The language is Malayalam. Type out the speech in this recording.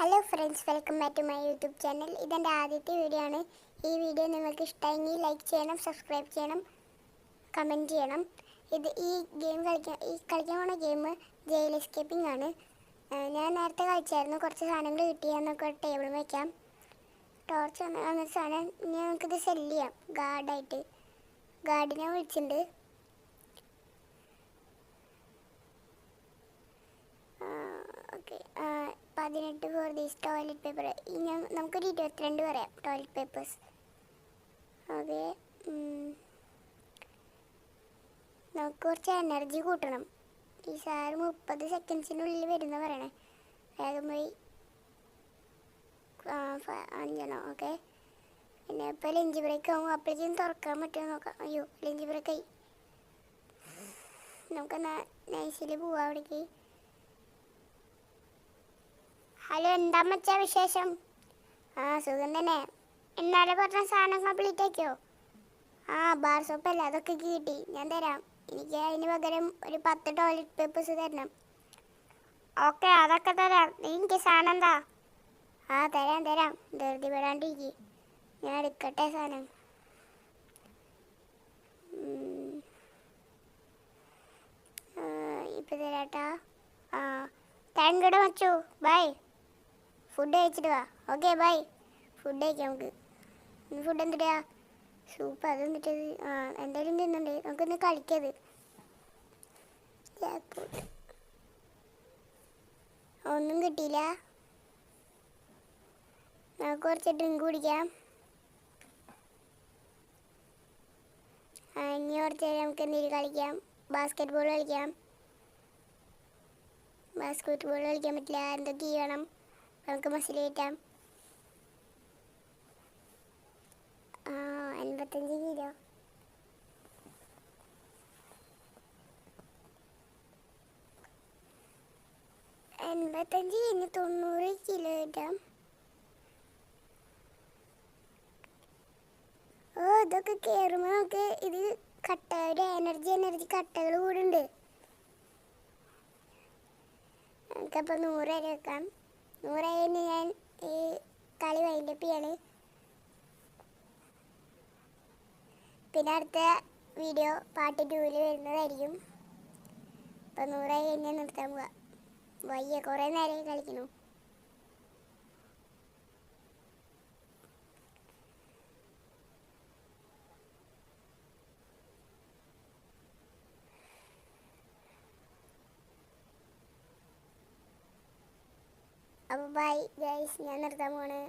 Hello friends, welcome back to my YouTube channel. ഇതെൻ്റെ ആദ്യത്തെ വീഡിയോ ആണ്. ഈ വീഡിയോ നിങ്ങൾക്ക് ഇഷ്ടമെങ്കിൽ ലൈക്ക് ചെയ്യണം, സബ്സ്ക്രൈബ് ചെയ്യണം, കമൻറ്റ് ചെയ്യണം. ഈ കളിക്കാൻ പോണ ഗെയിം ജയിൽ എസ്കേപ്പിംഗ് ആണ്. ഞാൻ നേരത്തെ കളിച്ചായിരുന്നു. കുറച്ച് സാധനങ്ങൾ കിട്ടിയാന്നൊക്കെ ടേബിളിൽ വയ്ക്കാം. ടോർച്ച് എന്ന സാധനം നമുക്കിത് സെല്ല് ചെയ്യാം. ഗാർഡിനെ വിളിച്ചിട്ടുണ്ട്. Okay, 18 for these toilet paper. നമുക്കൊരു 22 പറയാം ടോയ്ലറ്റ് പേപ്പേഴ്സ്. ഓക്കെ, നമുക്ക് കുറച്ച് എനർജി കൂട്ടണം. ഈ സാർ 30 സെക്കൻഡ്സിനുള്ളിൽ വരുന്ന പറയണേ. വേഗം പോയി 5 ഓക്കെ. പിന്നെ ഇപ്പോൾ ലഞ്ച് ബ്രേക്ക് ആവും. അപ്പോഴേക്കും തുറക്കാൻ പറ്റുമോ നോക്കാം. അയ്യോ, ലഞ്ച് ബ്രേക്കായി. നമുക്കെന്നാ നൈസിൽ പോവാം അവിടേക്ക്. ഹലോ, എന്താ മച്ചാ വിശേഷം? സുഖം തന്നെ. എന്നാലും പറഞ്ഞ സാധനം കംപ്ലീറ്റ് ആക്കിയോ? ബാർ സോപ്പല്ല, അതൊക്കെ കിട്ടി. ഞാൻ തരാം. എനിക്ക് അതിന് പകരം ഒരു 10 ടോയ്ലറ്റ് പേപ്പേഴ്സ് തരണം. ഓക്കെ, അതൊക്കെ തരാം. എനിക്ക് സാധനം എന്താ? തരാം. ധൃതി പെടാണ്ടിരിക്കും. ഞാൻ എടുക്കട്ടെ സാധനം. ഇപ്പം തരാട്ടാ. താങ്ക് യു മച്ചു. ബൈ. ഫുഡ് കഴിച്ചിട്ട് വാ. Okay, bye. ഫുഡ് കഴിക്കാം നമുക്ക്. ഫുഡ് എന്തിട്ടാ? സൂപ്പ്. അതെന്നിട്ടത്? എന്തായാലും തിന്നുണ്ട്. നമുക്കൊന്ന് കളിക്കത്. ഒന്നും കിട്ടിയില്ല. നമുക്ക് കുറച്ച് ഡ്രിങ്ക് കുടിക്കാം. ഇനി കുറച്ച് നമുക്ക് എന്തെങ്കിലും കളിക്കാം. ബാസ്കറ്റ് ബോൾ കളിക്കാൻ പറ്റില്ല. എന്തൊക്കെ ചെയ്യണം? നമുക്ക് മസിൽ കയറ്റാം. 85 കിലോ. കഴിഞ്ഞ് 90 കിലോ കയറ്റാം. ഇതൊക്കെ കയറുമ്പോൾ നമുക്ക് ഇത് ഒരു എനർജി കട്ടകൾ കൂടെ ഉണ്ട്. നമുക്കപ്പോൾ 100 വരെ വെക്കാം. 100 കഴിഞ്ഞ് ഞാൻ ഈ കളി വൈൻഡപ്പ് ചെയ്യാണ്. പിന്നെ അടുത്ത വീഡിയോ പാർട്ട് 2 വരുന്നതായിരിക്കും. അപ്പോൾ 100 കഴിഞ്ഞാൽ നിർത്താൻ പോവാം. വയ്യ, കുറേ നേരം കളിക്കുന്നു. അപ്പോൾ ബൈ ഗൈസ്, ഞാൻ നിർത്താൻ പോവാണ്.